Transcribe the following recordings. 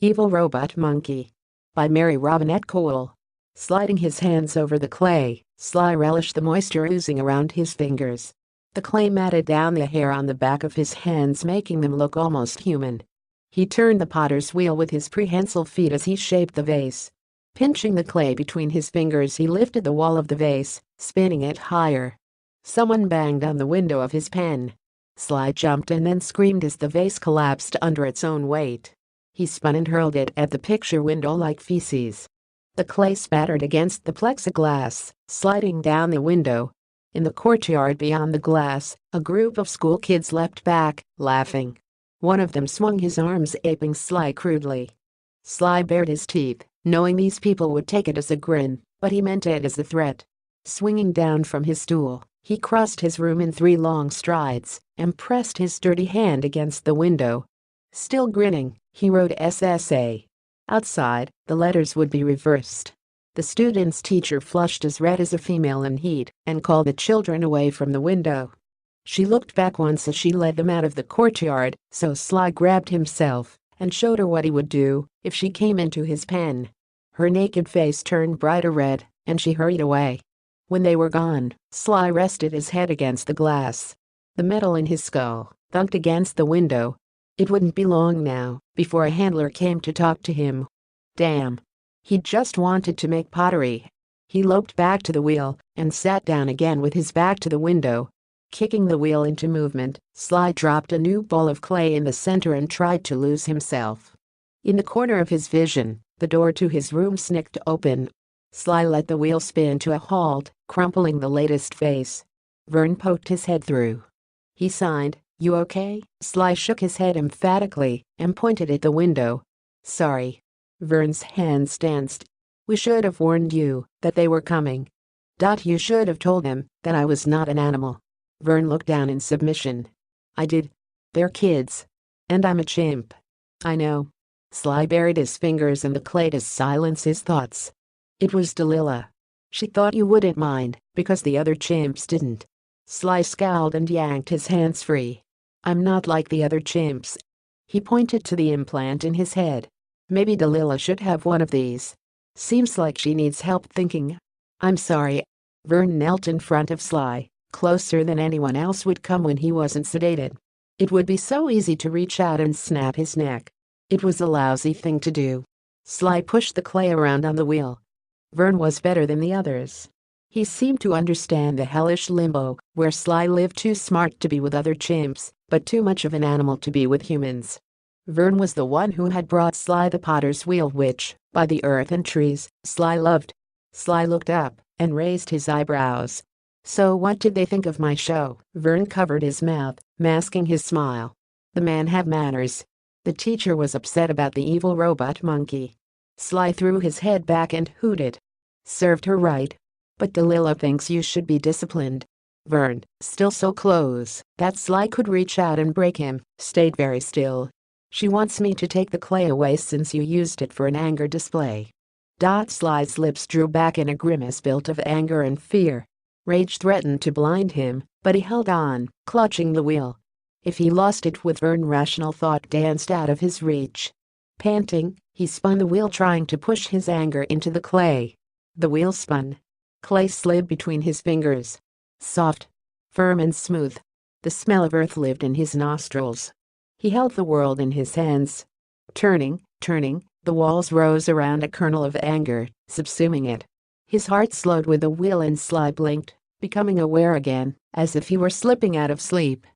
Evil Robot Monkey. By Mary Robinette Kowal. Sliding his hands over the clay, Sly relished the moisture oozing around his fingers. The clay matted down the hair on the back of his hands, making them look almost human. He turned the potter's wheel with his prehensile feet as he shaped the vase. Pinching the clay between his fingers, he lifted the wall of the vase, spinning it higher. Someone banged on the window of his pen. Sly jumped and then screamed as the vase collapsed under its own weight. He spun and hurled it at the picture window like feces. The clay spattered against the plexiglass, sliding down the window. In the courtyard beyond the glass, a group of school kids leapt back, laughing. One of them swung his arms, aping Sly crudely. Sly bared his teeth, knowing these people would take it as a grin, but he meant it as a threat. Swinging down from his stool, he crossed his room in 3 long strides and pressed his dirty hand against the window. Still grinning, he wrote SSA. Outside, the letters would be reversed. The student's teacher flushed as red as a female in heat and called the children away from the window. She looked back once as she led them out of the courtyard, so Sly grabbed himself and showed her what he would do if she came into his pen. Her naked face turned brighter red, and she hurried away. When they were gone, Sly rested his head against the glass. The metal in his skull thunked against the window. It wouldn't be long now before a handler came to talk to him. Damn. He just wanted to make pottery. He loped back to the wheel and sat down again with his back to the window. Kicking the wheel into movement, Sly dropped a new ball of clay in the center and tried to lose himself. In the corner of his vision, the door to his room snicked open. Sly let the wheel spin to a halt, crumpling the latest vase. Vern poked his head through. He signed, "You okay?" Sly shook his head emphatically and pointed at the window. "Sorry." Vern's hands danced. "We should have warned you that they were coming. You should have told them that I was not an animal." Vern looked down in submission. "I did. They're kids. And I'm a chimp." "I know." Sly buried his fingers in the clay to silence his thoughts. "It was Delilah. She thought you wouldn't mind because the other chimps didn't." Sly scowled and yanked his hands free. "I'm not like the other chimps." He pointed to the implant in his head. "Maybe Delilah should have one of these. Seems like she needs help thinking." "I'm sorry." Vern knelt in front of Sly, closer than anyone else would come when he wasn't sedated. It would be so easy to reach out and snap his neck. It was a lousy thing to do. Sly pushed the clay around on the wheel. Vern was better than the others. He seemed to understand the hellish limbo where Sly lived, too smart to be with other chimps, but too much of an animal to be with humans. Vern was the one who had brought Sly the potter's wheel, which, by the earth and trees, Sly loved. Sly looked up and raised his eyebrows. "So what did they think of my show?" Vern covered his mouth, masking his smile. "The man have manners." The teacher was upset about the evil robot monkey. Sly threw his head back and hooted. "Served her right. But Delilah thinks you should be disciplined." Vern, still so close that Sly could reach out and break him, stayed very still. "She wants me to take the clay away since you used it for an anger display." Sly's lips drew back in a grimace built of anger and fear. Rage threatened to blind him, but he held on, clutching the wheel. If he lost it with Vern, rational thought danced out of his reach. Panting, he spun the wheel, trying to push his anger into the clay. The wheel spun. Clay slid between his fingers. Soft, firm and smooth. The smell of earth lived in his nostrils. He held the world in his hands. Turning, the walls rose around a kernel of anger, subsuming it. His heart slowed with the wheel and Sly blinked, becoming aware again, as if he were slipping out of sleep.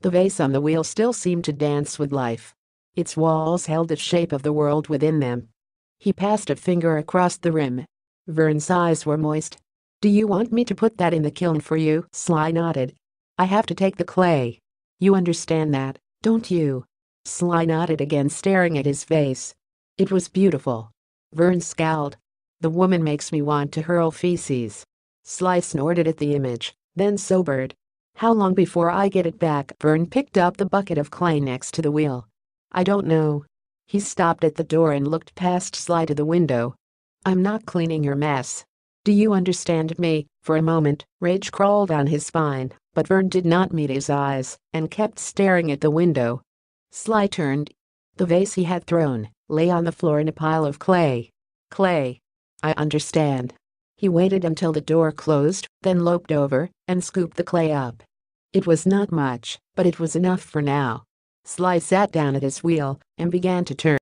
The vase on the wheel still seemed to dance with life. Its walls held the shape of the world within them. He passed a finger across the rim. Vern's eyes were moist. "Do you want me to put that in the kiln for you?" Sly nodded. "I have to take the clay. You understand that, don't you?" Sly nodded again, staring at his face. It was beautiful. Vern scowled. "The woman makes me want to hurl feces." Sly snorted at the image, then sobered. "How long before I get it back?" Vern picked up the bucket of clay next to the wheel. "I don't know." He stopped at the door and looked past Sly to the window. "I'm not cleaning your mess. Do you understand me?" For a moment, rage crawled down his spine, but Vern did not meet his eyes and kept staring at the window. Sly turned. The vase he had thrown lay on the floor in a pile of clay. Clay. I understand. He waited until the door closed, then loped over and scooped the clay up. It was not much, but it was enough for now. Sly sat down at his wheel and began to turn.